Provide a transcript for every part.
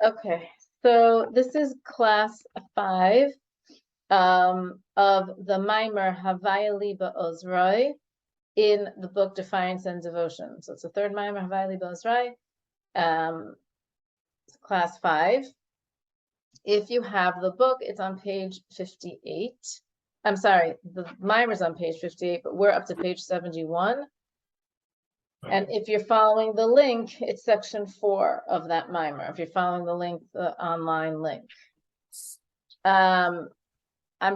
Okay, so this is class 5 of the mimer Havaya Li B'ozrai in the book Defiance and Devotion. So it's the third mimer, Havaya Li B'ozrai, class 5. If you have the book, it's on page 58. I'm sorry, the mimer's on page 58, but we're up to page 71. And if you're following the link, it's section 4 of that mimer. If you're following the link, the online link. I'm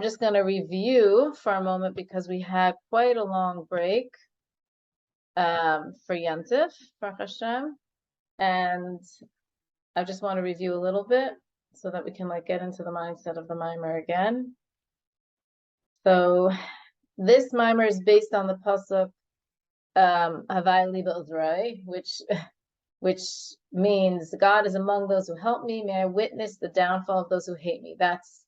just going to review for a moment because we had quite a long break for Yantif, Baruch Hashem. And I just want to review a little bit so that we can get into the mindset of the mimer again. So this mimer is based on the pasuk Havaya Li B'ozrai, which means God is among those who help me. May I witness the downfall of those who hate me. That's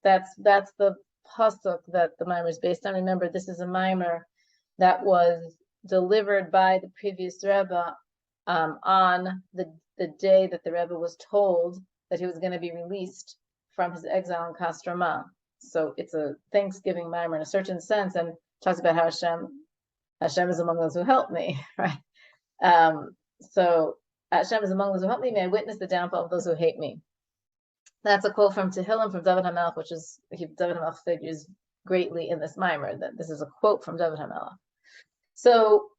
the pasuk that the mimer is based on. Remember, this is a mimer that was delivered by the previous Rebbe on the day that the Rebbe was told that he was going to be released from his exile in Kostroma. So it's a Thanksgiving mimer in a certain sense, and talks about how Hashem is among those who help me, right? So Hashem is among those who help me. May I witness the downfall of those who hate me. That's a quote from Tehillim from David HaMelech, which is David HaMelech figures greatly in this mimer. That this is a quote from David HaMelech. So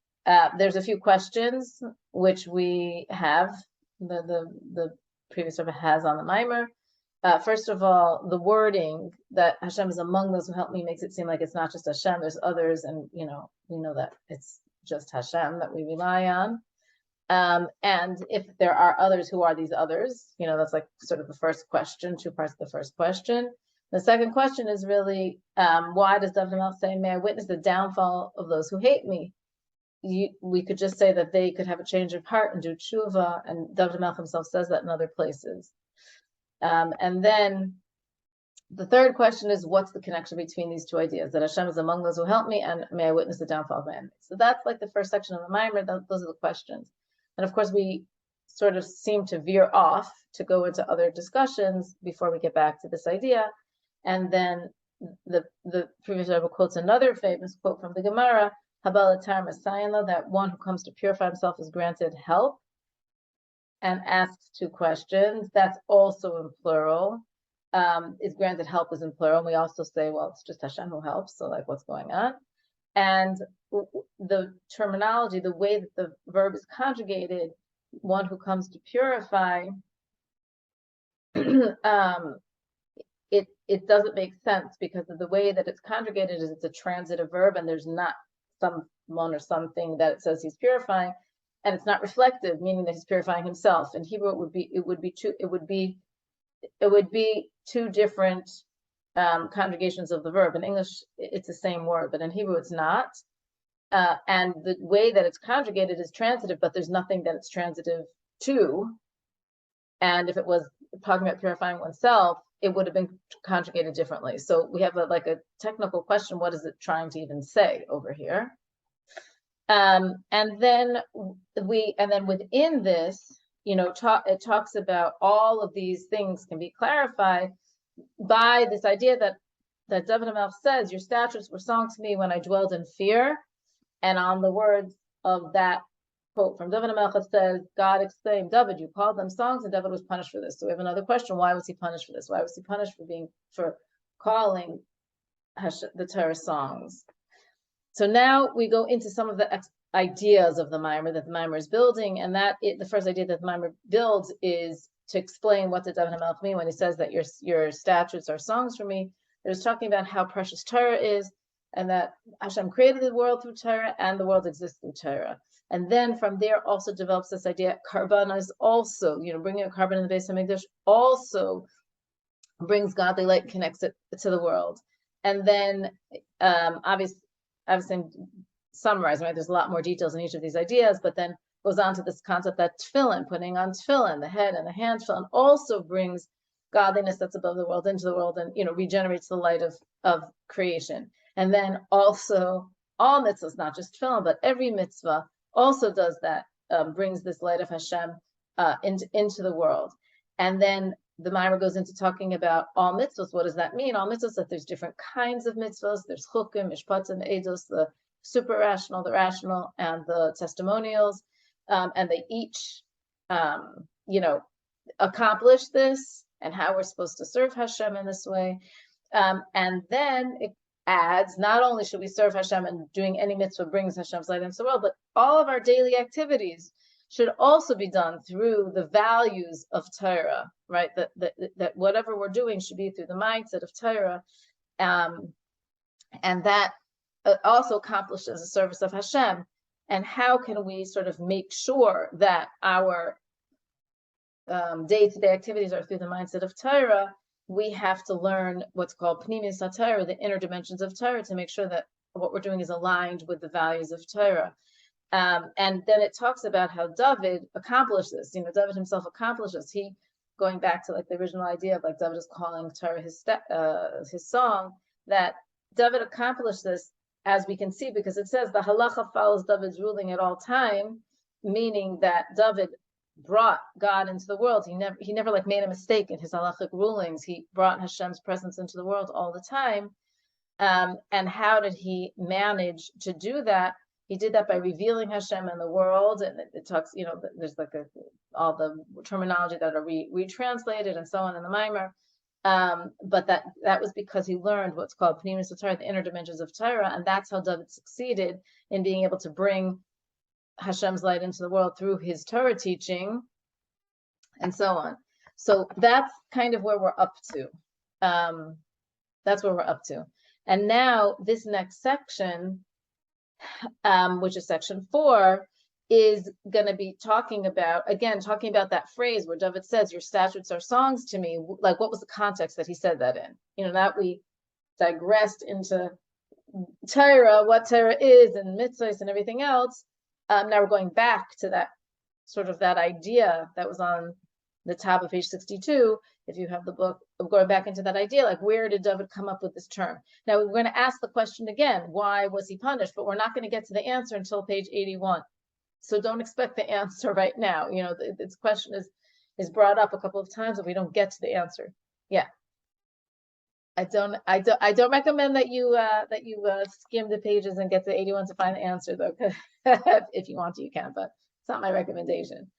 there's a few questions which we have. The previous Rebbe has on the mimer. First of all, the wording that Hashem is among those who help me makes it seem like it's not just Hashem, there's others, and we know that it's just Hashem that we rely on. And if there are others, who are these others? That's sort of the first question, 2 parts of the first question. The second question is really, why does David HaMelech say, may I witness the downfall of those who hate me? We could just say that they could have a change of heart and do tshuva, and David HaMelech himself says that in other places. And then the third question is, what's the connection between these 2 ideas, that Hashem is among those who help me and may I witness the downfall of my enemies? So that's the first section of the mimer. Those are the questions. And of course, we sort of seem to veer off to go into other discussions before we get back to this idea. And then the previous Rebbe quotes another famous quote from the Gemara, Habal Atar Masayinlo, that one who comes to purify himself is granted help, and asks 2 questions. That's also in plural. Is granted help is in plural. And we also say, well, it's just Hashem who helps. So what's going on? And the terminology, the way that the verb is conjugated, one who comes to purify, it doesn't make sense because of the way that it's conjugated. Is it's a transitive verb, and there's not someone or something that it says he's purifying, and it's not reflective, meaning that he's purifying himself. In Hebrew, it would be 2 different conjugations of the verb. In English, it's the same word, but in Hebrew, it's not. And the way that it's conjugated is transitive, but there's nothing that it's transitive to. And if it was talking about purifying oneself, it would have been conjugated differently. So we have a technical question: what is it trying to even say over here? And then within this, it talks about all of these things can be clarified by this idea that David HaMelech says, your statutes were sung to me when I dwelled in fear. And on the words of that quote from David HaMelech, it says, God exclaimed, David, you called them songs, and David was punished for this. So we have another question: why was he punished for this? Why was he punished for calling the Torah songs? So now we go into some of the ideas of the mimer that the mimer is building, and the first idea that the mimer builds is to explain what did David HaMelech mean when he says that your statutes are songs for me. There's talking about how precious Torah is, and that Hashem created the world through Torah, and the world exists through Torah. And then from there also develops this idea, Karban is also, bringing a carbon in the Beis HaMikdash also brings godly light and connects it to the world. And then obviously summarizing, right? There's a lot more details in each of these ideas, but then goes on to this concept that tefillin, putting on tefillin, the head and the hand tefillin, also brings godliness that's above the world into the world, and regenerates the light of creation. And then also all mitzvahs, not just tefillin, but every mitzvah also does that, brings this light of Hashem into the world. And then the Maimar goes into talking about all mitzvos. What does that mean? All mitzvos, that there's different kinds of mitzvos. There's chukim, mishpatim, eidos, the super rational, the rational, and the testimonials. And they each, accomplish this, and how we're supposed to serve Hashem in this way. And then it adds, not only should we serve Hashem and doing any mitzvah brings Hashem's light into the world, but all of our daily activities should also be done through the values of Torah, right? That whatever we're doing should be through the mindset of Torah, and that also accomplishes the service of Hashem. And how can we sort of make sure that our day-to-day activities are through the mindset of Torah? We have to learn what's called Previous Rebbe, the inner dimensions of Torah, to make sure that what we're doing is aligned with the values of Torah. And then it talks about how David accomplished this. David himself accomplished this. He, going back to like the original idea of like David is calling Torah his song, that David accomplished this, as we can see, because it says the halacha follows David's ruling at all time, meaning that David brought God into the world. He never like made a mistake in his halachic rulings. He brought Hashem's presence into the world all the time. And how did he manage to do that? He did that by revealing Hashem in the world, and it talks, there's like all the terminology that are retranslated and so on in the Maimar. But that was because he learned what's called Pnimis Torah, the inner dimensions of Torah, and that's how David succeeded in being able to bring Hashem's light into the world through his Torah teaching, and so on. So that's kind of where we're up to. That's where we're up to. And now this next section, which is section 4, is going to be talking about that phrase where David says, "Your statutes are songs to me." Like, what was the context that he said that in? That we digressed into Torah, what Torah is, and mitzvos and everything else. Now we're going back to that idea that was on the top of page 62. If you have the book, of going back into that idea, like, where did David come up with this term? Now we're going to ask the question again, why was he punished? But we're not going to get to the answer until page 81. So don't expect the answer right now. This question is brought up a couple of times, and we don't get to the answer. Yeah. I don't recommend that you skim the pages and get to 81 to find the answer, though. If you want to, you can, but it's not my recommendation.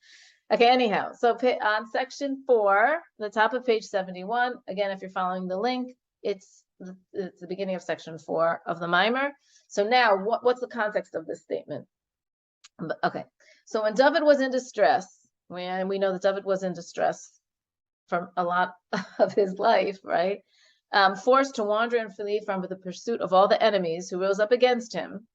Okay, anyhow, so on section 4, the top of page 71, again, if you're following the link, it's the beginning of section 4 of the Maimar. So now, what's the context of this statement? Okay, so when David was in distress, and we know that David was in distress from a lot of his life, right? Forced to wander and flee from the pursuit of all the enemies who rose up against him.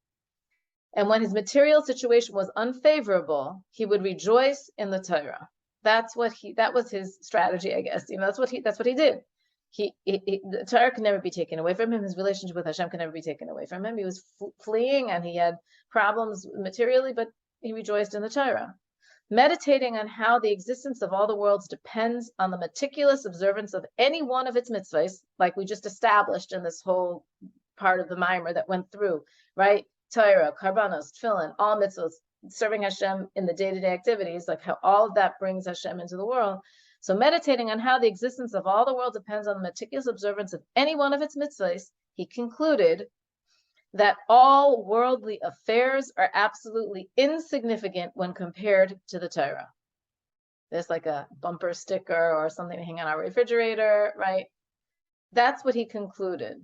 And when his material situation was unfavorable, he would rejoice in the Torah. That was his strategy, I guess. That's what he did. The Torah can never be taken away from him. His relationship with Hashem can never be taken away from him. He was fleeing, and he had problems materially, but he rejoiced in the Torah. Meditating on how the existence of all the worlds depends on the meticulous observance of any one of its mitzvahs, like we just established in this whole part of the Maimar that went through, right? Torah, karbanos, tefillin, all mitzvahs, serving Hashem in the day-to-day activities, like how all of that brings Hashem into the world. So meditating on how the existence of all the world depends on the meticulous observance of any one of its mitzvahs, he concluded that all worldly affairs are absolutely insignificant when compared to the Torah. There's like a bumper sticker or something to hang on our refrigerator, right? That's what he concluded.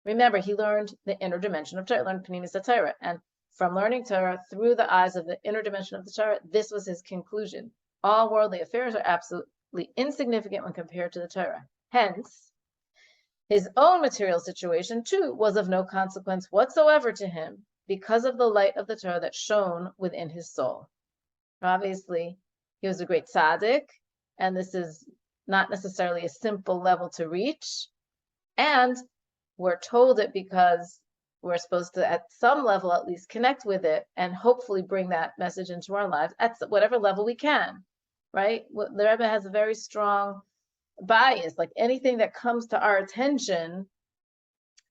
Remember, he learned the inner dimension of Torah, learned Pnimis Torah, and from learning Torah through the eyes of the inner dimension of the Torah, this was his conclusion. All worldly affairs are absolutely insignificant when compared to the Torah. Hence, his own material situation, too, was of no consequence whatsoever to him because of the light of the Torah that shone within his soul. Obviously, he was a great tzaddik, and this is not necessarily a simple level to reach. And we're told it because we're supposed to, at some level at least, connect with it and hopefully bring that message into our lives at whatever level we can, right? The Rebbe has a very strong bias. Like anything that comes to our attention,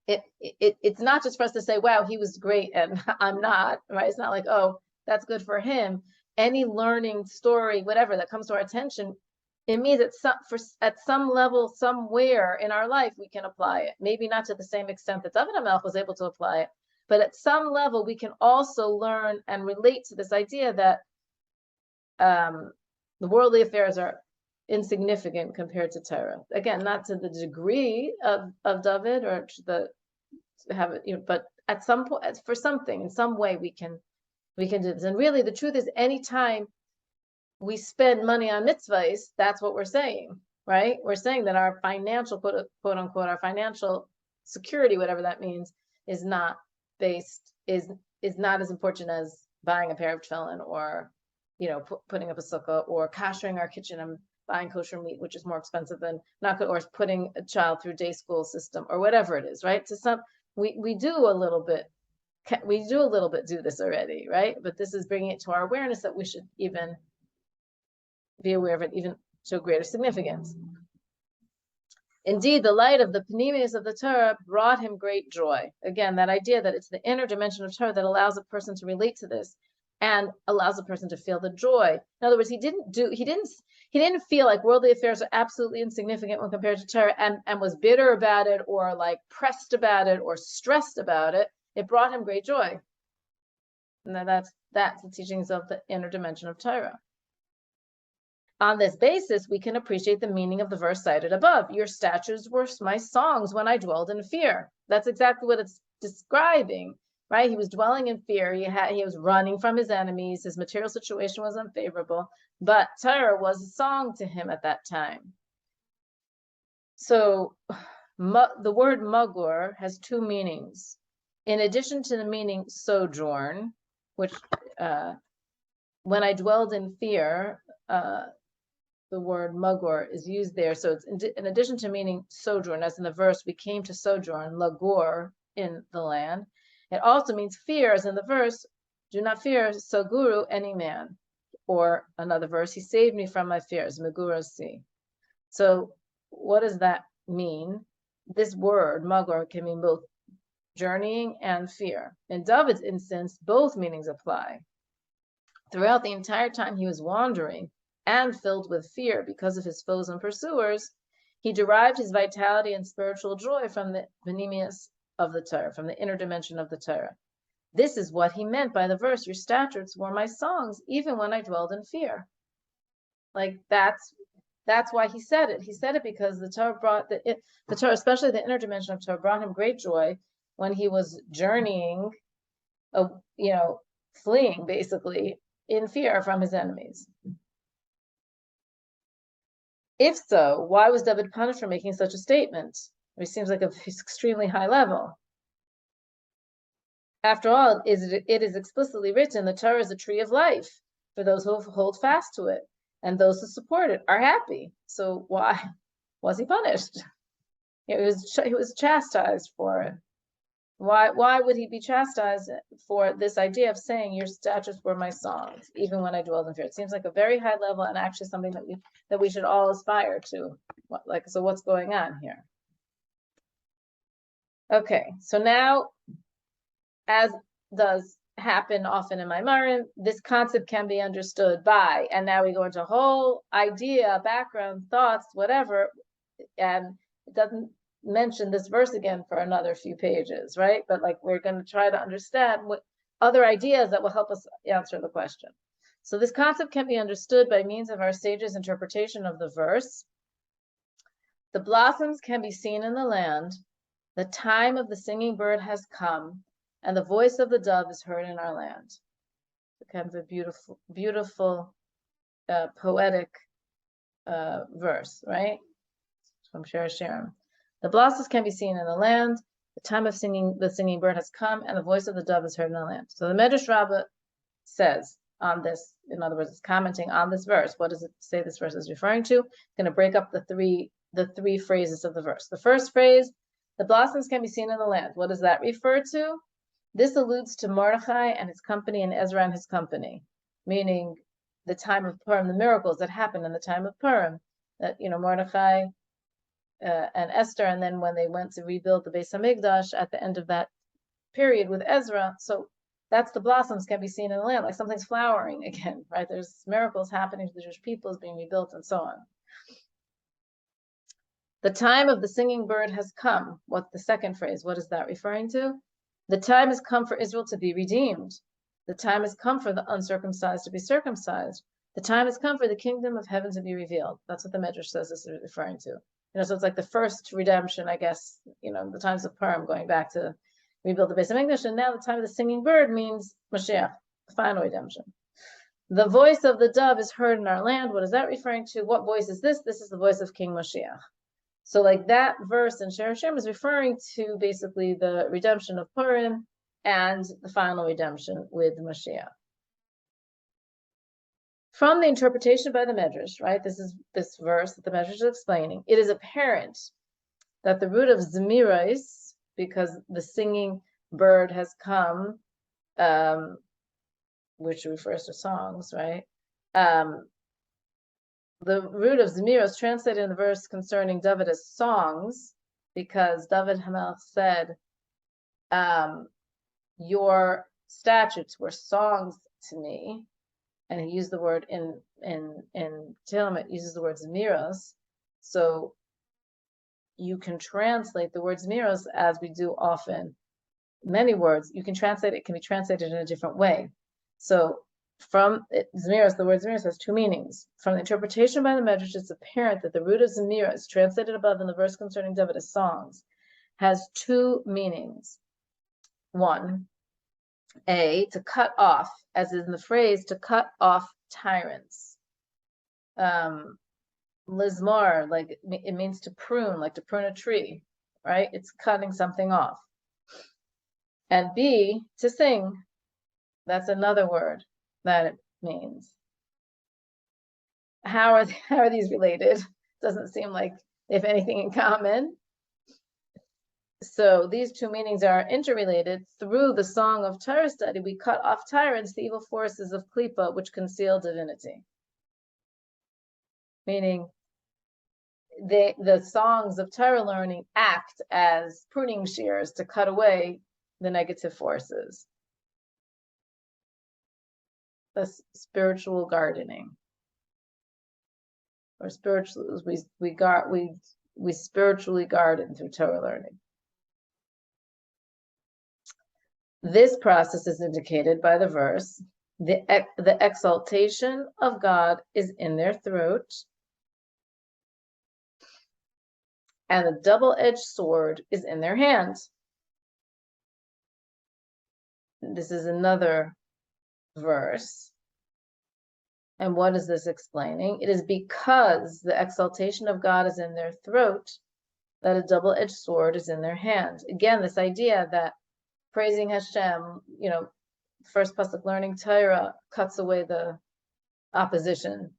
it's not just for us to say, wow, he was great and I'm not, right? It's not like, oh, that's good for him. Any learning story, whatever that comes to our attention, it means at some level, somewhere in our life, we can apply it. Maybe not to the same extent that David HaMelech was able to apply it, but at some level, we can also learn and relate to this idea that the worldly affairs are insignificant compared to Torah. Again, not to the degree of David or to the have it, but at some point, for something in some way, we can do this. And really, the truth is, anytime we spend money on mitzvahs, that's what we're saying, right? We're saying that our financial, quote unquote, our financial security, whatever that means, is not not as important as buying a pair of tefillin or, putting up a sukkah or koshering our kitchen and buying kosher meat, which is more expensive than or putting a child through day school system or whatever it is, right? We do a little bit do this already, right? But this is bringing it to our awareness that we should even be aware of it, even to a greater significance. Indeed, the light of the panemius of the Torah brought him great joy. Again, that idea that it's the inner dimension of Torah that allows a person to relate to this and allows a person to feel the joy. In other words, he didn't feel like worldly affairs are absolutely insignificant when compared to Torah and was bitter about it or like pressed about it or stressed about it. It brought him great joy. And that's the teachings of the inner dimension of Torah. On this basis, we can appreciate the meaning of the verse cited above. Your statutes were my songs when I dwelled in fear. That's exactly what it's describing, right? He was dwelling in fear. He was running from his enemies. His material situation was unfavorable, but Torah was a song to him at that time. So the word magur has two meanings. In addition to the meaning sojourn, which when I dwelled in fear, the word magur is used there. So it's in addition to meaning sojourn, as in the verse, we came to sojourn, lagur, in the land. It also means fear, as in the verse, do not fear, saguru, any man. Or another verse, he saved me from my fears, megurasi. So what does that mean? This word, magur, can mean both journeying and fear. In David's instance, both meanings apply. Throughout the entire time he was wandering, and filled with fear because of his foes and pursuers, he derived his vitality and spiritual joy from the panemius of the Torah, from the inner dimension of the Torah. This is what he meant by the verse, your statutes were my songs, even when I dwelled in fear. Like that's why he said it. He said it because the Torah brought the Torah, especially the inner dimension of Torah, brought him great joy when he was journeying, fleeing basically in fear from his enemies. If so, why was David punished for making such a statement? It seems like it's extremely high level. After all, it is explicitly written, the Torah is a tree of life for those who hold fast to it, and those who support it are happy. So why was he punished? He was chastised for it. Why would he be chastised for this idea of saying your statutes were my songs, even when I dwelled in fear? It seems like a very high level and actually something that we should all aspire to. So what's going on here? Okay, so now, as does happen often in my Marim, this concept can be understood by, and now we go into a whole idea, background, thoughts, whatever, and it doesn't mention this verse again for another few pages, right? But we're going to try to understand what other ideas that will help us answer the question. So this concept can be understood by means of our sages' interpretation of the verse. The blossoms can be seen in the land. The time of the singing bird has come, and the voice of the dove is heard in our land. It's kind of a beautiful, beautiful, poetic verse, right? From Shir. The blossoms can be seen in the land. The time of the singing bird has come, and the voice of the dove is heard in the land. So the Medrash Rabbah says on this, in other words, it's commenting on this verse. What does it say this verse is referring to? It's going to break up the three phrases of the verse. The first phrase, the blossoms can be seen in the land. What does that refer to? This alludes to Mordechai and his company and Ezra and his company, meaning the time of Purim, the miracles that happened in the time of Purim. That Mordechai and Esther, and then when they went to rebuild the Beis Hamikdash at the end of that period with Ezra. So that's the blossoms can be seen in the land, like something's flowering again, right? There's miracles happening to the Jewish people, is being rebuilt and so on. The time of the singing bird has come. What the second phrase, what is that referring to? The time has come for Israel to be redeemed. The time has come for the uncircumcised to be circumcised. The time has come for the kingdom of heaven to be revealed. That's what the Medrash says this is referring to. So it's like the first redemption, I guess, the times of Purim, going back to rebuild the base of English, and now the time of the singing bird means Mashiach, the final redemption. The voice of the dove is heard in our land. What is that referring to? What voice is this? This is the voice of King Mashiach. So like that verse in Shir Hashem is referring to basically the redemption of Purim and the final redemption with Mashiach. From the interpretation by the Medrash, right? This is this verse that the Medrash is explaining. It is apparent that the root of Zmirais, because the singing bird has come, which refers to songs, right? The root of Zmiros translated in the verse concerning David as songs, because David Hamelch said, your statutes were songs to me, and he used the word in Tehillim, it uses the word Zmiros, so you can translate the word Zmiros as we do often. Many words, you can translate it, can be translated in a different way. So from Zmiros, the word Zmiros has two meanings. From the interpretation by the Medrash, it's apparent that the root of Zmiros, translated above in the verse concerning David as songs, has two meanings. One, to cut off, as in the phrase, to cut off tyrants. Lizmar, like it means to prune, like to prune a tree, right? It's cutting something off. And B, to sing. That's another word that it means. How are these related? Doesn't seem like they have anything in common. So these two meanings are interrelated. Through the song of Torah study, we cut off tyrants, the evil forces of Klipa, which conceal divinity. Meaning, the songs of Torah learning act as pruning shears to cut away the negative forces. That's spiritual gardening, or spiritual. We spiritually garden through Torah learning. This process is indicated by the verse: the exaltation of God is in their throat, and a double-edged sword is in their hands. This is another verse. And what is this explaining? It is because the exaltation of God is in their throat that a double-edged sword is in their hand. Again, this idea that praising Hashem, first pasuk learning Torah cuts away the opposition.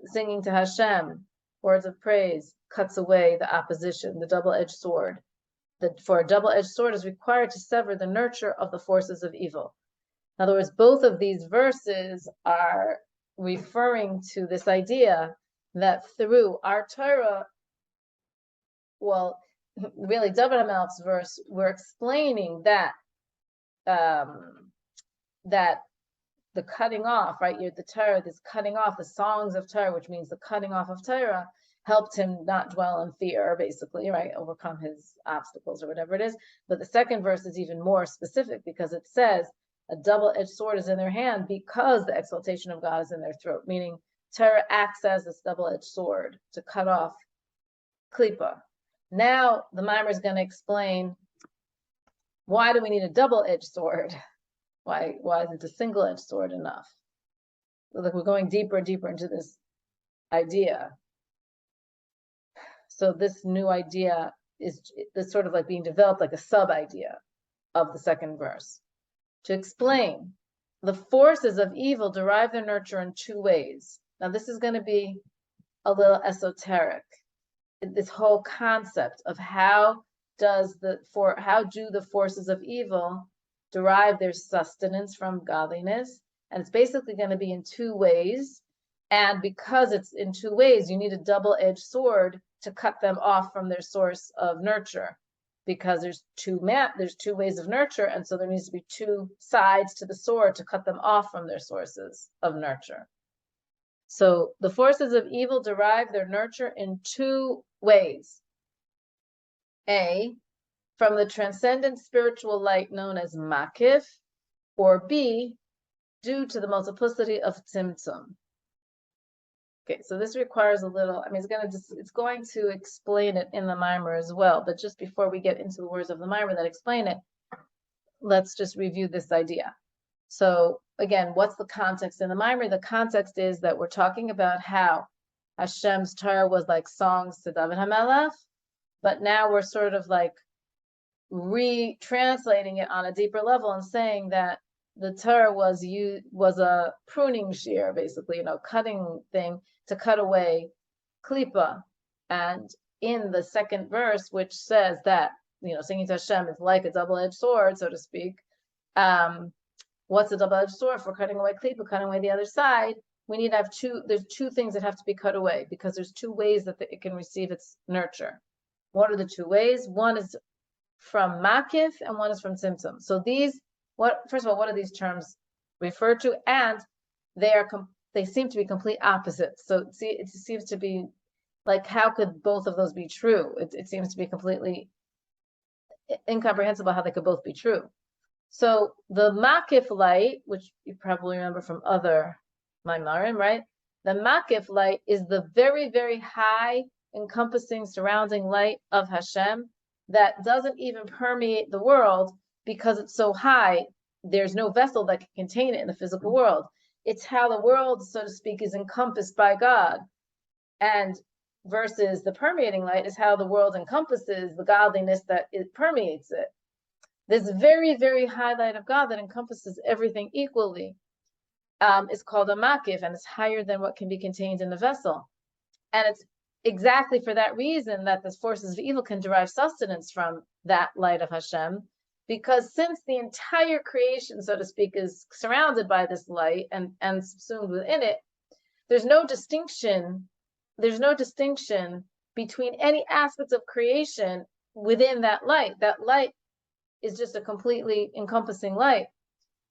Singing to Hashem, words of praise, cuts away the opposition, the double-edged sword. For a double-edged sword is required to sever the nurture of the forces of evil. In other words, both of these verses are referring to this idea that through our Torah, well, really, David Hamelch's verse, we're explaining that that the cutting off, right? The Torah, this cutting off, the songs of Torah, which means the cutting off of Torah, helped him not dwell in fear, basically, right? Overcome his obstacles or whatever it is. But the second verse is even more specific because it says a double-edged sword is in their hand because the exaltation of God is in their throat, meaning Torah acts as this double-edged sword to cut off klipa. Now the mimer is going to explain, why do we need a double-edged sword? Why isn't a single-edged sword enough? Like, we're going deeper and deeper into this idea. So this new idea is sort of like being developed like a sub-idea of the second verse. To explain, the forces of evil derive their nurture in two ways. Now this is going to be a little esoteric. This whole concept of how do the forces of evil derive their sustenance from godliness, and it's basically going to be in two ways. And because it's in two ways, you need a double-edged sword to cut them off from their source of nurture, because there's two ways of nurture, and so there needs to be two sides to the sword to cut them off from their sources of nurture. So the forces of evil derive their nurture in two ways. A, from the transcendent spiritual light known as makif, or B, due to the multiplicity of tzimtzum. Okay, so this requires a little, I mean, it's going to explain it in the mimer as well, but just before we get into the words of the mimer that explain it, let's just review this idea. So again, what's the context in the mimer? The context is that we're talking about how Hashem's Torah was like songs to David HaMelech, but now we're sort of like retranslating it on a deeper level and saying that the Torah was a pruning shear, basically, cutting thing to cut away klipa. And in the second verse, which says that, singing to Hashem is like a double-edged sword, so to speak. What's a double-edged sword? For cutting away klipa, cutting away the other side, we need to have there's two things that have to be cut away, because there's two ways that it can receive its nurture. What are the two ways? One is from makif and one is from tzimtzum. So first of all, what do these terms refer to? And they seem to be complete opposites. So it seems to be like, how could both of those be true? It seems to be completely incomprehensible how they could both be true. So the makif light, which you probably remember from other maimarim, right? The makif light is the very, very high, encompassing, surrounding light of Hashem that doesn't even permeate the world because it's so high. There's no vessel that can contain it in the physical world. It's how the world, so to speak, is encompassed by God. And versus the permeating light is how the world encompasses the godliness that it permeates it. This very, very high light of God that encompasses everything equally is called a makif, and it's higher than what can be contained in the vessel. And it's exactly for that reason that the forces of evil can derive sustenance from that light of Hashem, because since the entire creation, so to speak, is surrounded by this light and subsumed within it, there's no distinction between any aspects of creation within that light. That light is just a completely encompassing light.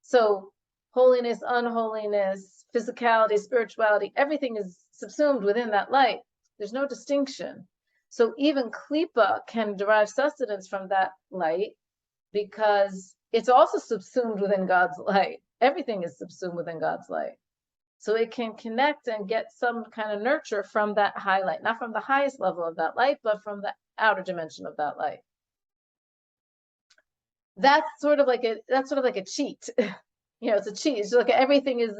So holiness, unholiness, physicality, spirituality, everything is subsumed within that light. There's no distinction. So even klipa can derive sustenance from that light because it's also subsumed within God's light. Everything is subsumed within God's light. So it can connect and get some kind of nurture from that high light, not from the highest level of that light, but from the outer dimension of that light. That's sort of like a cheat. It's a cheat. It's like everything is,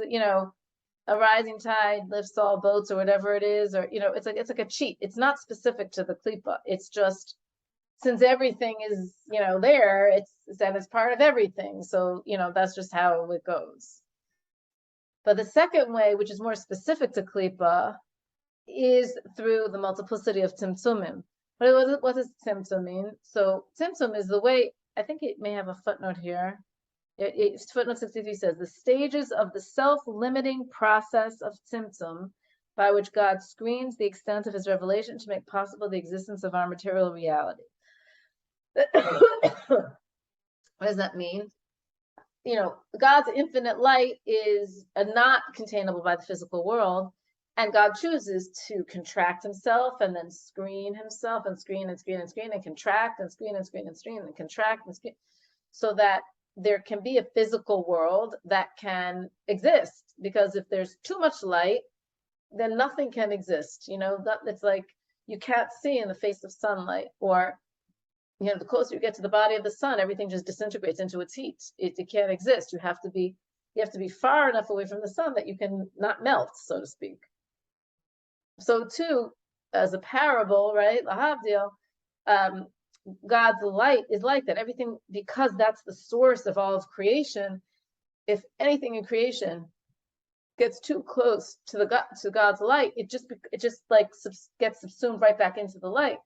a rising tide lifts all boats, or whatever it is, or it's like a cheat. It's not specific to the klipa. It's just, since everything is there, it's part of everything. So that's just how it goes. But the second way, which is more specific to klipa, is through the multiplicity of tzimtzumim. What does tzimtzum mean? So tzimtzum is the way. I think it may have a footnote here. Footnote 63 says, the stages of the self-limiting process of tzimtzum, by which God screens the extent of his revelation to make possible the existence of our material reality. What does that mean? God's infinite light is not containable by the physical world, and God chooses to contract himself and then screen himself and screen and screen and screen and contract and screen and screen and screen and contract and screen, so that there can be a physical world that can exist. Because if there's too much light, then nothing can exist. It's like you can't see in the face of sunlight, or the closer you get to the body of the sun, everything just disintegrates into its heat. It can't exist. You have to be far enough away from the sun that you can not melt, so to speak. So too, as a parable, right, lahavdil, God's light is like that. Everything, because that's the source of all of creation. If anything in creation gets too close to God's light, it just like gets subsumed right back into the light.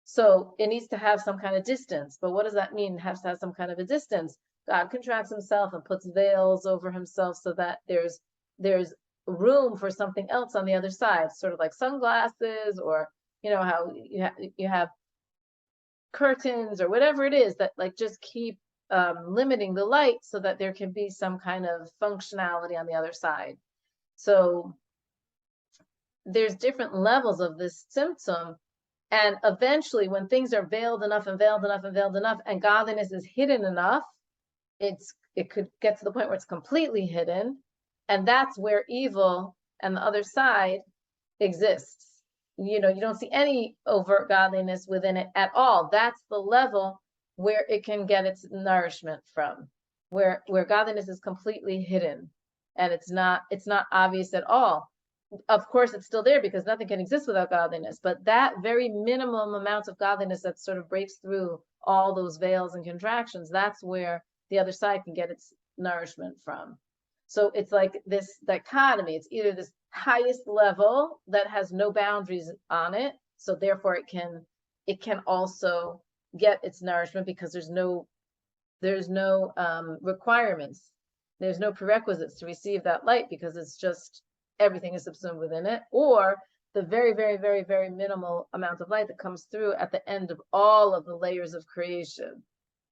So it needs to have some kind of distance. But what does that mean? It has to have some kind of a distance. God contracts himself and puts veils over himself so that there's room for something else on the other side, sort of like sunglasses, or how you have curtains or whatever it is that like just keep limiting the light so that there can be some kind of functionality on the other side. So there's different levels of this symptom. And eventually, when things are veiled enough and veiled enough and veiled enough, and godliness is hidden enough, it could get to the point where it's completely hidden. And that's where evil and the other side exists. You don't see any overt godliness within it at all. That's the level where it can get its nourishment from, where godliness is completely hidden and it's not obvious at all. Of course, it's still there because nothing can exist without godliness, but that very minimum amount of godliness that sort of breaks through all those veils and contractions, that's where the other side can get its nourishment from. So it's like this dichotomy. It's either this highest level that has no boundaries on it, so therefore it can also get its nourishment because there's no requirements, there's no prerequisites to receive that light because it's just everything is subsumed within it, or the very, very, very, very minimal amount of light that comes through at the end of all of the layers of creation.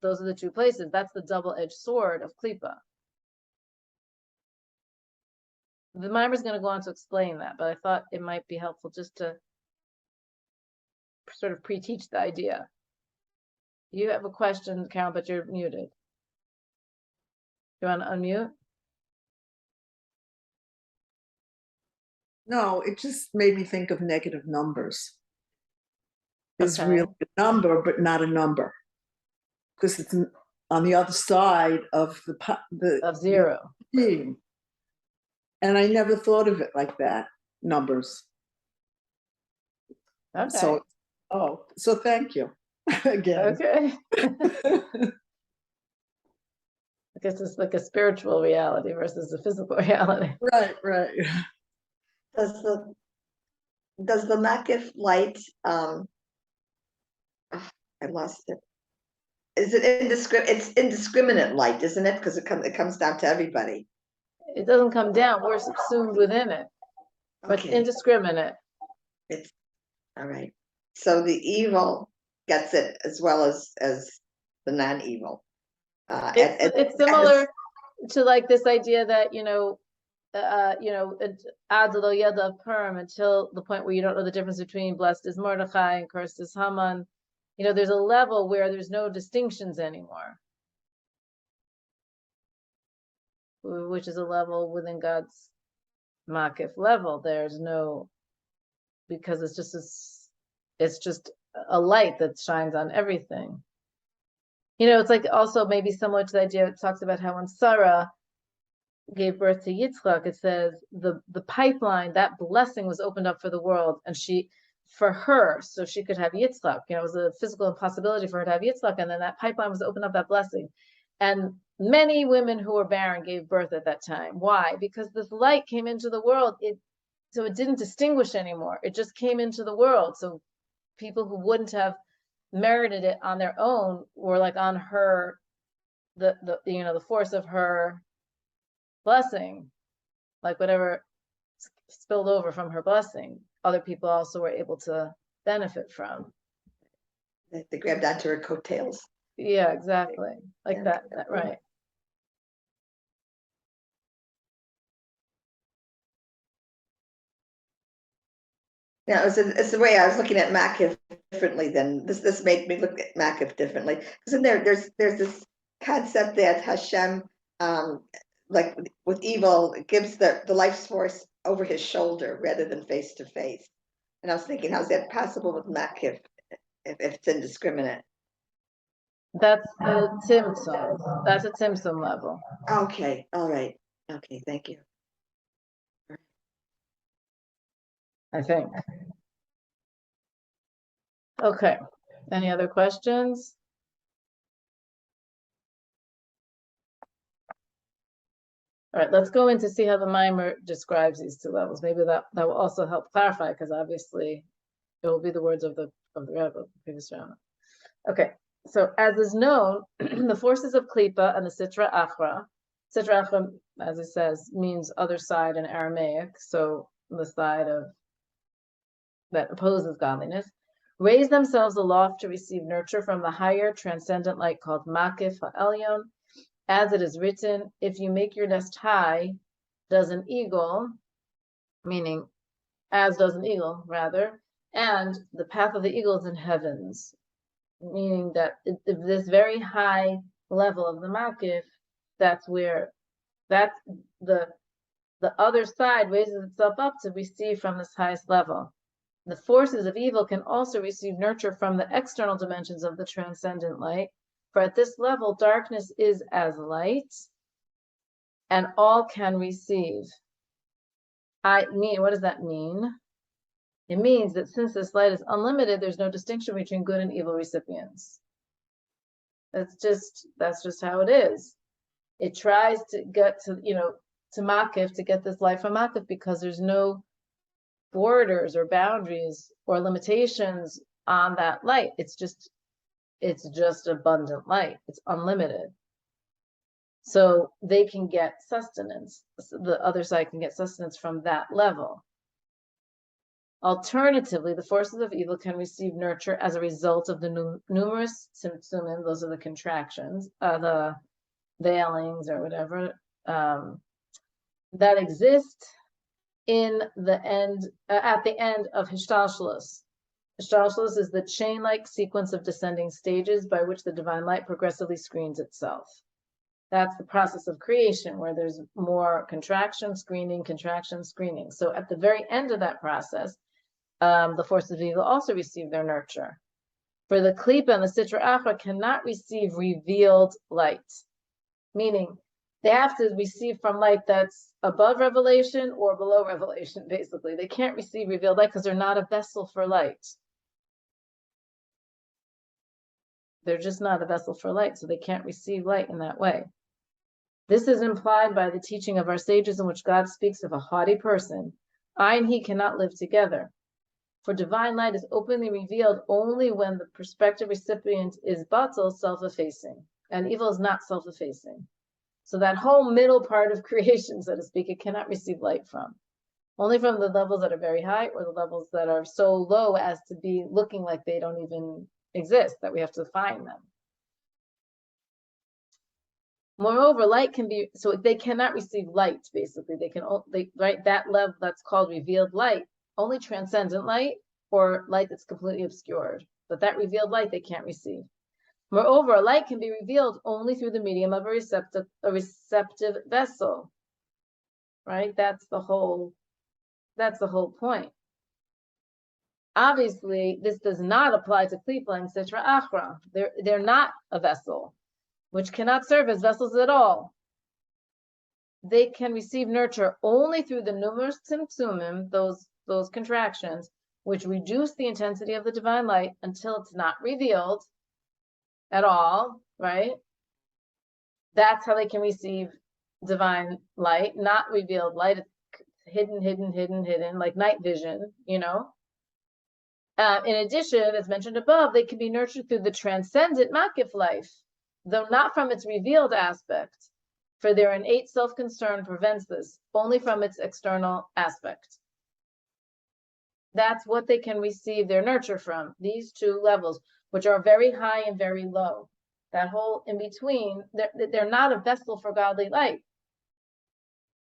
Those are the two places. That's the double-edged sword of Klippa. The mimer is going to go on to explain that, but I thought it might be helpful just to sort of pre-teach the idea. You have a question, Carol, but you're muted. You want to unmute? No, it just made me think of negative numbers. It's Okay. really a number, but not a number, because it's on the other side of Of zero. thing. And I never thought of it like that, numbers. Okay. So thank you again. Okay. I guess it's like a spiritual reality versus a physical reality. Right. Does the makif light, I lost it. Is it it's indiscriminate light, isn't it? Because it comes down to everybody. It doesn't come down. We're subsumed within it. But it's indiscriminate. It's all right. So the evil gets it as well as the non-evil. It's similar to like this idea that until the point where you don't know the difference between blessed is Mordechai and cursed is Haman. There's a level where there's no distinctions anymore, which is a level within God's makif level. There's no, because it's just a light that shines on everything. It's like also maybe similar to the idea it talks about how when Sarah gave birth to Yitzchak, it says the pipeline, that blessing was opened up for the world, and for her, so she could have Yitzchak. It was a physical impossibility for her to have Yitzchak, and then that pipeline was opened up, that blessing. And many women who were barren gave birth at that time. Why? Because this light came into the world. So it didn't distinguish anymore. It just came into the world. So people who wouldn't have merited it on their own were like on her, the force of her blessing, like whatever spilled over from her blessing, other people also were able to benefit from. They grabbed onto her coattails. Yeah, exactly. Like that, right. Yeah, it's the way I was looking at makif differently than this made me look at makif differently. Because in there's this concept that Hashem, like with evil, gives the life force over his shoulder rather than face to face. And I was thinking, how's that possible with makif if it's indiscriminate? That's the Tzimtzum. That's a Tzimtzum level. Okay, all right. Okay, thank you. I think. Okay. Any other questions? All right, let's go in to see how the mimer describes these two levels. Maybe that will also help clarify, because obviously it will be the words of the Rebbe, previous Rebbe. Okay, so as is known, the forces of Klippa and the Sitra Achra, as it says, means other side in Aramaic, so the side that opposes godliness, raise themselves aloft to receive nurture from the higher transcendent light called Makif HaElyon. As it is written, if you make your nest high, does an eagle, meaning as does an eagle, rather. And the path of the eagle is in heavens, meaning that this very high level of the makif, that's the other side raises itself up to receive from this highest level. The forces of evil can also receive nurture from the external dimensions of the transcendent light, for at this level, darkness is as light, and all can receive. What does that mean? It means that since this light is unlimited, there's no distinction between good and evil recipients. That's just how it is. It tries to get to makif, to get this light from makif, because there's no borders or boundaries or limitations on that light. It's just abundant light. It's unlimited. So they can get sustenance. The other side can get sustenance from that level. Alternatively, the forces of evil can receive nurture as a result of the numerous tzimtzumim, those are the contractions, the veilings or whatever, that exist at the end of Hishtalshelus. Hishtalshelus is the chain-like sequence of descending stages by which the divine light progressively screens itself. That's the process of creation, where there's more contraction, screening, contraction, screening. So at the very end of that process, the forces of evil also receive their nurture. For the klipa and the sitra achra cannot receive revealed light, meaning they have to receive from light that's above revelation or below revelation, basically. They can't receive revealed light because they're not a vessel for light. They're just not a vessel for light, so they can't receive light in that way. This is implied by the teaching of our sages, in which God speaks of a haughty person. I and he cannot live together. For divine light is openly revealed only when the prospective recipient is batal, self-effacing, and evil is not self-effacing. So that whole middle part of creation, so to speak, it cannot receive light from. Only from the levels that are very high, or the levels that are so low as to be looking like they don't even exist, that we have to find them. Moreover, light can be, so they cannot receive light, basically. That level that's called revealed light, only transcendent light or light that's completely obscured. But that revealed light they can't receive. Moreover, a light can be revealed only through the medium of a receptive vessel. Right? That's the whole point. Obviously, this does not apply to klipa and sitra achra. They're not a vessel, which cannot serve as vessels at all. They can receive nurture only through the numerous tzimtzumim, those contractions, which reduce the intensity of the divine light until it's not revealed at all, right? That's how they can receive divine light, not revealed light. It's hidden, like night vision, In addition, as mentioned above, they can be nurtured through the transcendent makif life, though not from its revealed aspect, for their innate self-concern prevents this, only from its external aspect. That's what they can receive their nurture from, these two levels, which are very high and very low. That whole in between, they're not a vessel for godly light.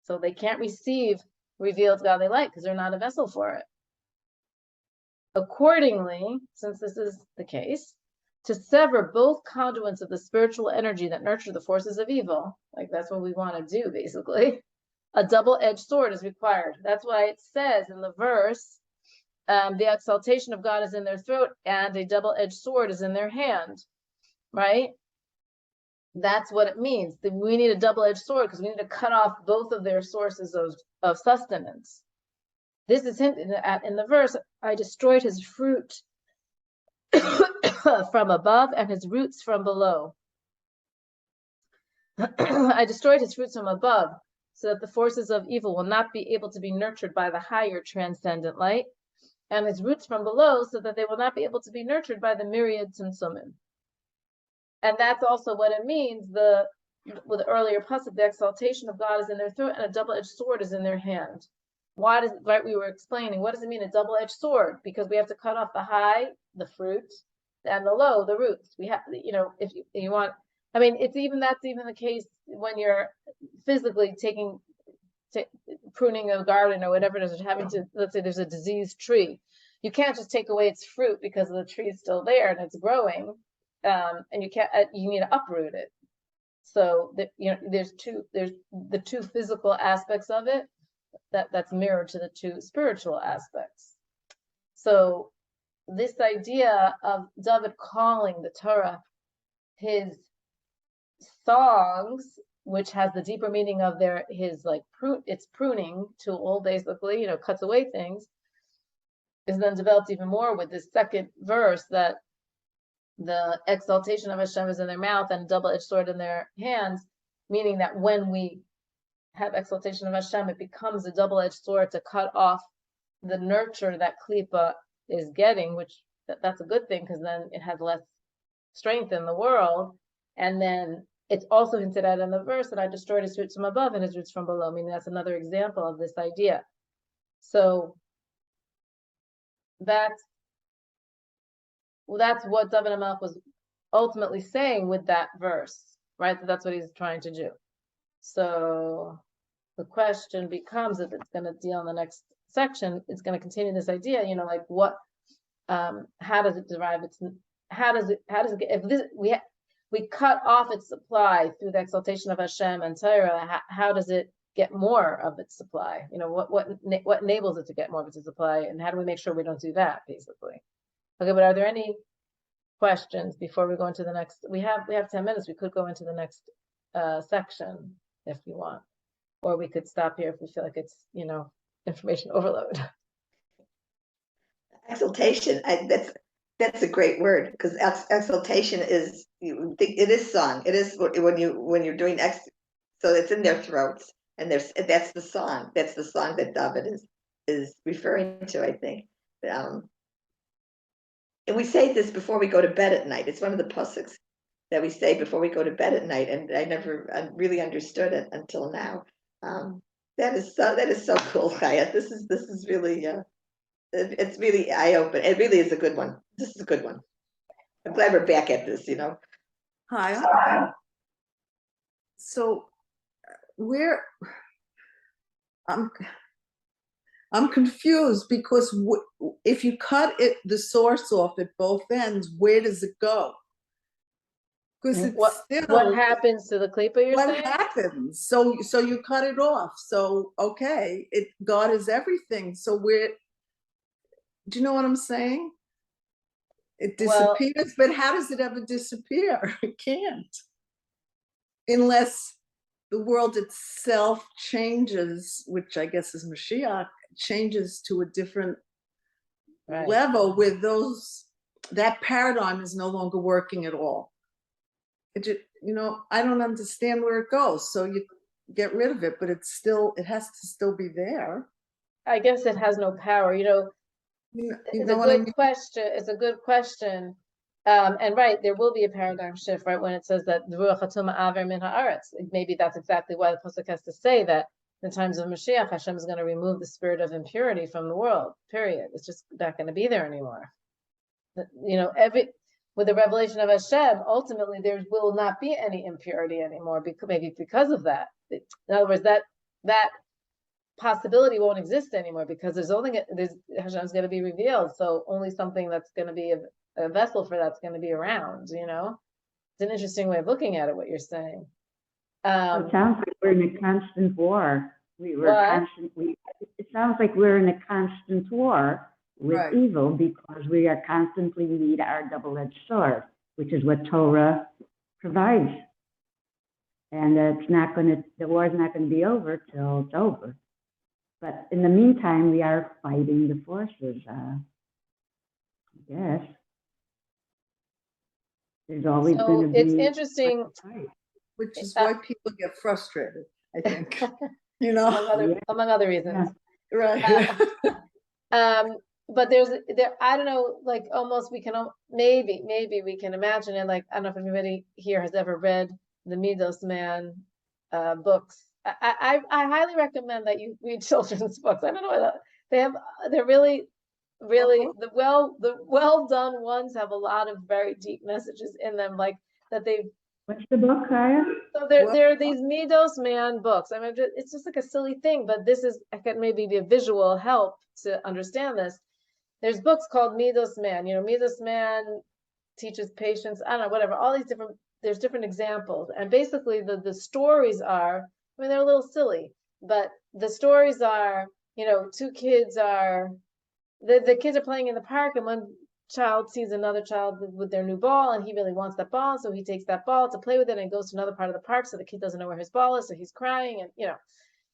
So they can't receive revealed godly light because they're not a vessel for it. Accordingly, since this is the case, to sever both conduits of the spiritual energy that nurture the forces of evil, like that's what we want to do, basically, a double-edged sword is required. That's why it says in the verse, the exaltation of God is in their throat and a double-edged sword is in their hand, right? That's what it means. We need a double-edged sword because we need to cut off both of their sources of sustenance. This is hinted at in the verse, I destroyed his fruit from above and his roots from below. I destroyed his fruits from above so that the forces of evil will not be able to be nurtured by the higher transcendent light, and his roots from below so that they will not be able to be nurtured by the myriad tzimtzumim. And that's also what it means, with the earlier pasuk, the exaltation of God is in their throat and a double-edged sword is in their hand. Why does, right, we were explaining, what does it mean, a double-edged sword? Because we have to cut off the high, the fruit, and the low, the roots. We have, if you want, that's even the case when you're physically taking pruning a garden or whatever it is, having to, let's say there's a diseased tree. You can't just take away its fruit because the tree is still there and it's growing, and you can't. You need to uproot it. So that, you know, there's the two physical aspects of it that's mirrored to the two spiritual aspects. So this idea of David calling the Torah his songs, which has the deeper meaning of his like it's pruning tool, basically, you know, cuts away things, is then developed even more with this second verse, that the exaltation of Hashem is in their mouth and a double-edged sword in their hands, meaning that when we have exaltation of Hashem, it becomes a double-edged sword to cut off the nurture that Klipa is getting, which that's a good thing, because then it has less strength in the world. And then it's also hinted at in the verse that I destroyed his roots from above and his roots from below, meaning that's another example of this idea. So that's what David HaMelech was ultimately saying with that verse, right? That's what he's trying to do. So the question becomes, if it's going to deal in the next section, it's going to continue this idea, you know, like what, how does it derive its, how does it get, if this, we cut off its supply through the exaltation of Hashem and Torah, how does it get more of its supply? You know, what enables it to get more of its supply, and how do we make sure we don't do that, basically? Okay, but are there any questions before we go into the next? We have 10 minutes. We could go into the next section if you want, or we could stop here if we feel like it's, you know, information overload. Exaltation, that's a great word, because exaltation is, it is song. It is when you're doing so it's in their throats, and that's the song. That's the song that David is referring to, I think. And we say this before we go to bed at night. It's one of the pusuks that we say before we go to bed at night, and I never really understood it until now. That is so cool, Chaya. This is really it's really eye-opening. It really is a good one. This is a good one. I'm glad we're back at this, you know. Hi. So I'm confused, because if you cut the source off at both ends, where does it go? Because it's what happens to the klipa, you're saying? What happens? So you cut it off. So okay, God is everything. So do you know what I'm saying? It disappears, but how does it ever disappear? It can't, unless the world itself changes, which I guess is Mashiach, changes to a different level, where that paradigm is no longer working at all. You know, I don't understand where it goes. So you get rid of it, but it has to still be there. I guess it has no power, you know. It's a good question. It's a good question. And right, there will be a paradigm shift, right, when it says that the Ruach HaTumah Aver Min Haaretz. Maybe that's exactly why the Pasuk has to say that in times of Mashiach, Hashem is going to remove the spirit of impurity from the world, period. It's just not going to be there anymore. You know, with the revelation of Hashem, ultimately there will not be any impurity anymore, maybe because of that. In other words, that possibility won't exist anymore, because Hashem's going to be revealed. So only something that's going to be a vessel for that's going to be around. You know, it's an interesting way of looking at it. What you're saying. It sounds like we're in a constant war. It sounds like we're in a constant war with evil, because we are constantly need our double-edged sword, which is what Torah provides. And the war is not going to be over till it's over. But in the meantime, we are fighting the forces. I guess there's always going to be. It's interesting, which is why people get frustrated, I think. You know, among other reasons. Yeah. Right. But I don't know, like almost maybe we can imagine it. Like, I don't know if anybody here has ever read the Mitvos Man books. I highly recommend that you read children's books. I don't know, they're really the well done ones have a lot of very deep messages in them, like that they've What's the book, Chaya? So there are these mitvos man books. I mean, it's just like a silly thing, but this is, I could maybe be a visual help to understand this. There's books called mitvos man. Mitvos man teaches patience. I don't know, whatever. All these different, there's different examples, and basically the stories are. I mean, they're a little silly, but the stories are, two kids are, the kids are playing in the park, and one child sees another child with their new ball, and he really wants that ball, so he takes that ball to play with it and goes to another part of the park, so the kid doesn't know where his ball is, so he's crying, and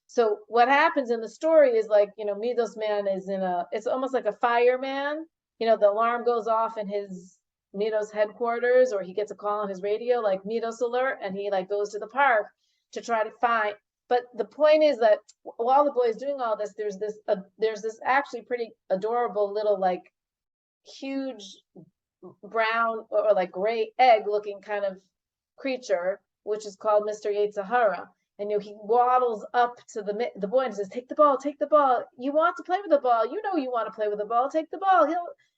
so what happens in the story is like, mitvos man is it's almost like a fireman. The alarm goes off in his mitvos headquarters, or he gets a call on his radio like mitvos alert, and he like goes to the park to try to find. But the point is that while the boy is doing all this, there's this actually pretty adorable little like huge brown or like gray egg looking kind of creature, which is called Mr. Yetzirah. And he waddles up to the boy and says, take the ball, take the ball. You want to play with the ball. You want to play with the ball. Take the ball.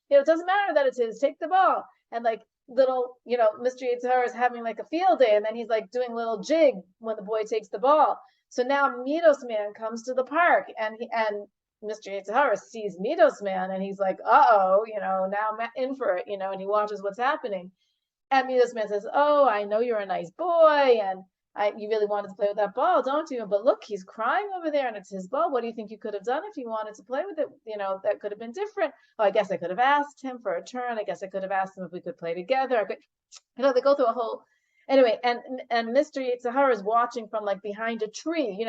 It doesn't matter that it's his. Take the ball. And like little, Mr. Yetzirah is having like a field day, and then he's like doing a little jig when the boy takes the ball. So now mitvos man comes to the park, and Mr. Yetzirah sees mitvos man, and he's like, uh-oh, now I'm in for it, and he watches what's happening. And mitvos man says, oh, I know you're a nice boy, and you really wanted to play with that ball, don't you? But look, he's crying over there, and it's his ball. What do you think you could have done if you wanted to play with it? That could have been different. Oh, I guess I could have asked him for a turn. I guess I could have asked him if we could play together. They go through a whole, anyway, and Mr. Yetzirah is watching from like behind a tree,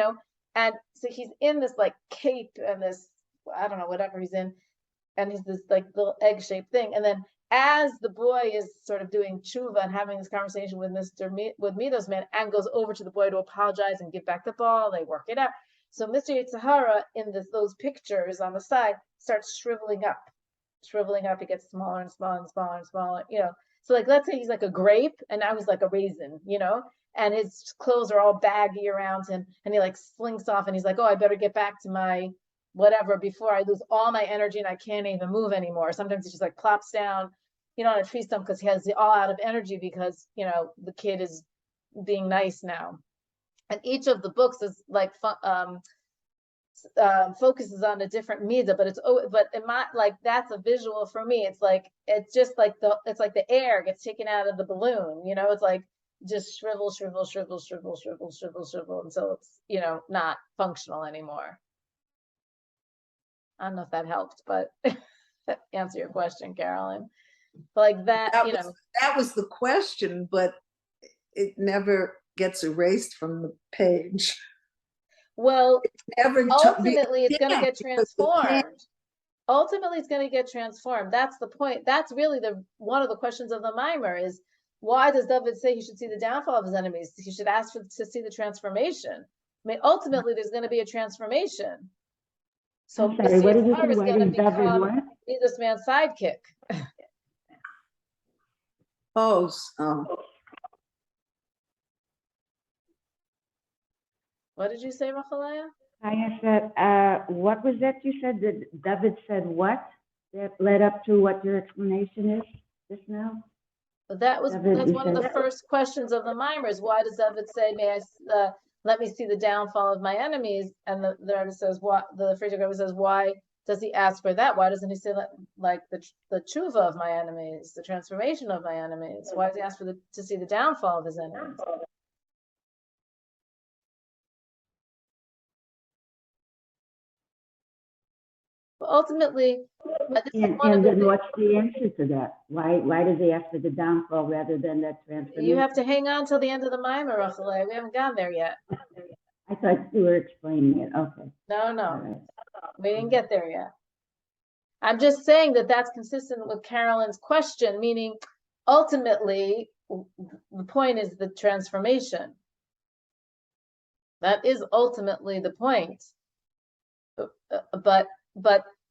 and so he's in this like cape and this, I don't know, whatever he's in, and he's this like little egg-shaped thing. And then as the boy is sort of doing tshuva and having this conversation with mitvos man, and goes over to the boy to apologize and give back the ball, they work it out. So Mr. Yetzirah in those pictures on the side starts shriveling up. He gets smaller and smaller and smaller and smaller, So like, let's say he's like a grape, and now he's like a raisin, and his clothes are all baggy around him, and he like slinks off, and he's like, oh, I better get back to my whatever before I lose all my energy and I can't even move anymore. Sometimes he just like plops down, on a tree stump because he has all out of energy because, the kid is being nice now. And each of the books is like focuses on a different midah, but in my, like, that's a visual for me. It's just like the air gets taken out of the balloon, it's like just shrivel until it's, not functional anymore. I don't know if that helped, but answer your question, Carolyn. But like that, that was the question, but it never gets erased from the page. Well, ultimately, it's going to get transformed. Ultimately, it's going to get transformed. That's the point. That's really one of the questions of the mimer is, why does David say he should see the downfall of his enemies? He should ask to see the transformation. I mean, ultimately, there's going to be a transformation. So sorry, what did you say? is going to become this man's sidekick. Oh. What did you say, Rachalaya? I said, what was that you said? That David said what? That led up to what your explanation is just now? That's one of the first questions of the mimers. Why does David say, may I let me see the downfall of my enemies? And the Rebbe says, what? The Previous Rebbe says, why does he ask for that? Why doesn't he say like the tshuva of my enemies, the transformation of my enemies? Why does he ask for to see the downfall of his enemies? But ultimately, and then what's the answer to that? Why does he ask for the downfall rather than that transformation? You have to hang on till the end of the mimer, Rachalaya. We haven't gone there yet. I thought you were explaining it. Okay. No, Right. We didn't get there yet. I'm just saying that that's consistent with Carolyn's question, meaning ultimately the point is the transformation. That is ultimately the point. But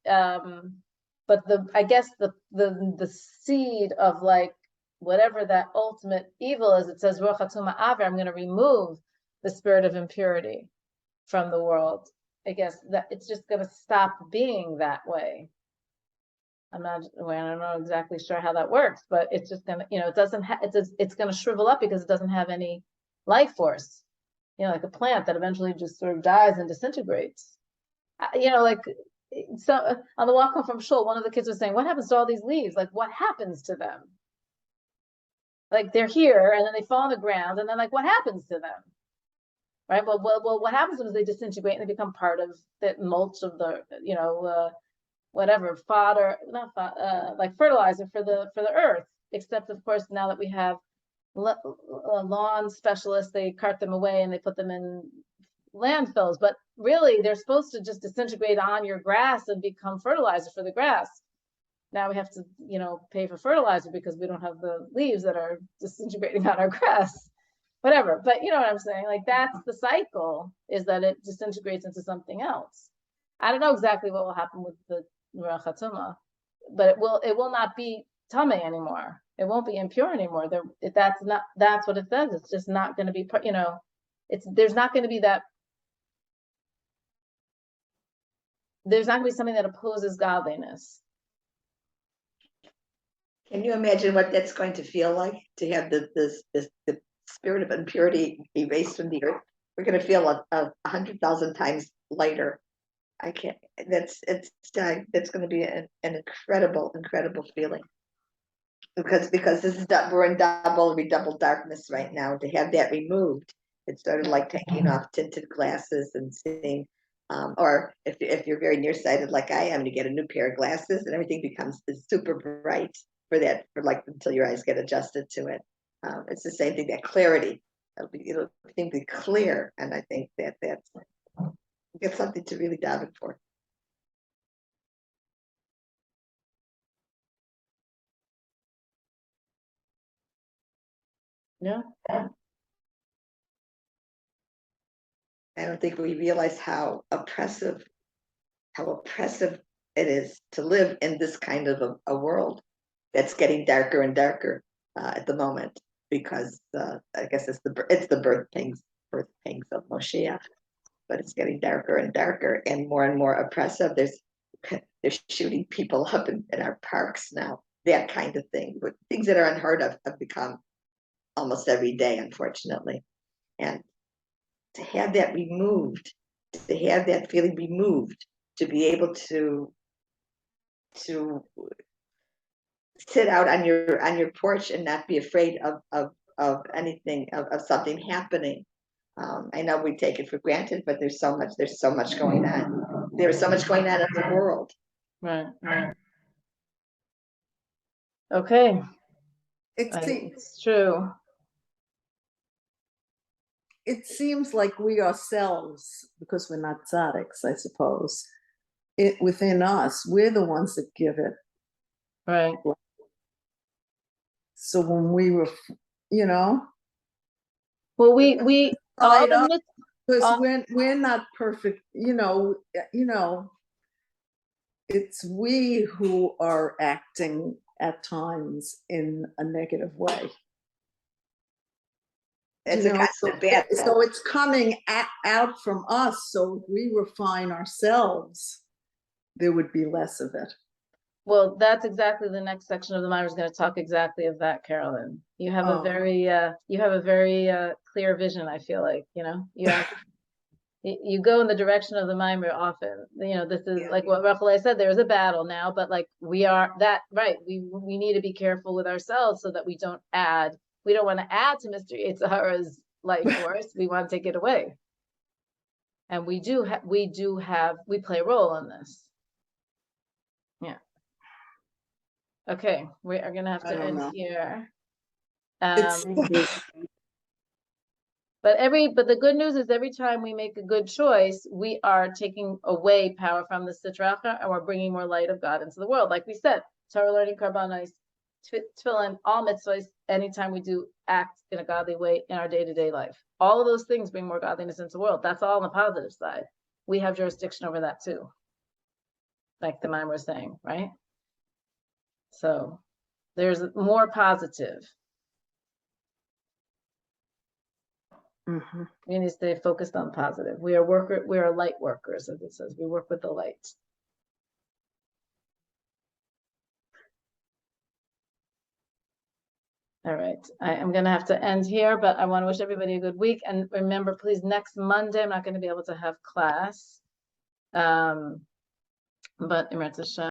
I guess the seed of like whatever that ultimate evil is, it says I'm going to remove the spirit of impurity from the world. I guess that it's just going to stop being that way. I don't know exactly sure how that works, but it's just gonna, it doesn't have, it's gonna shrivel up because it doesn't have any life force, like a plant that eventually just sort of dies and disintegrates. Like, so on the walk home from shul, one of the kids was saying, what happens to all these leaves? Like, what happens to them? Like, they're here and then they fall on the ground and then like, what happens to them? Right. Well, what happens is they disintegrate and they become part of the mulch of the, whatever fodder, not like fertilizer for the earth. Except, of course, now that we have lawn specialists, they cart them away and they put them in landfills. But really, they're supposed to just disintegrate on your grass and become fertilizer for the grass. Now we have to, pay for fertilizer because we don't have the leaves that are disintegrating on our grass. Whatever, but you know what I'm saying? Like, that's the cycle, is that it disintegrates into something else. I don't know exactly what will happen with the Mirachatuma, but it will not be tame anymore. It won't be impure anymore. That's what it says. It's just not going to be, there's not going to be that. There's not going to be something that opposes godliness. Can you imagine what that's going to feel like to have the spirit of impurity erased from the earth? We're going to feel 100,000 times lighter. I can't. That's going to be an incredible feeling. Because this is we're in redoubled darkness right now. To have that removed, it's sort of like taking off tinted glasses and seeing, or if you're very nearsighted like I am, you get a new pair of glasses and everything becomes super bright for like until your eyes get adjusted to it. It's the same thing. That clarity, it'll be clear, and I think that's something to really dive in for. Yeah. I don't think we realize how oppressive it is to live in this kind of a world that's getting darker and darker at the moment, because I guess it's the birth pangs of Moshiach, but it's getting darker and darker and more oppressive. They're shooting people up in our parks now, that kind of thing. But things that are unheard of have become almost every day, unfortunately. And to have that removed, to have that feeling removed, to be able to sit out on your porch and not be afraid of anything, of something happening. I know we take it for granted, but there's so much going on. There's so much going on in the world. Right. Okay. It's true. It seems like we ourselves, because we're not tzaddiks, I suppose, within us, we're the ones that give it. Right. So when we were, well, we all the because we're not perfect, it's we who are acting at times in a negative way. It's a constant battle. So it's coming out from us. So if we refine ourselves, there would be less of it. Well, that's exactly the next section of the Mimer is going to talk exactly of that, Carolyn. You have a very clear vision. I feel like you go in the direction of the Mimer often. This is like what Rachel said. There is a battle now, but like we are that right. We need to be careful with ourselves so that we don't add. We don't want to add to Mr. Yitzhara's life force. We want to take it away. And we play a role in this. Yeah. Okay, we are gonna have to end here. But the good news is every time we make a good choice, we are taking away power from the Sitracha and we're bringing more light of God into the world. Like we said, Torah learning, Karbanos, Tefillin, all mitzvahs, anytime we do act in a godly way in our day-to-day life. All of those things bring more godliness into the world. That's all on the positive side. We have jurisdiction over that too. Like the Mimer was saying, right? So there's more positive. Mm-hmm. We need to stay focused on positive. We are light workers, as it says. We work with the light. All right, I am gonna have to end here, but I want to wish everybody a good week. And remember, please, next Monday, I'm not going to be able to have class. But Emirates Hashem.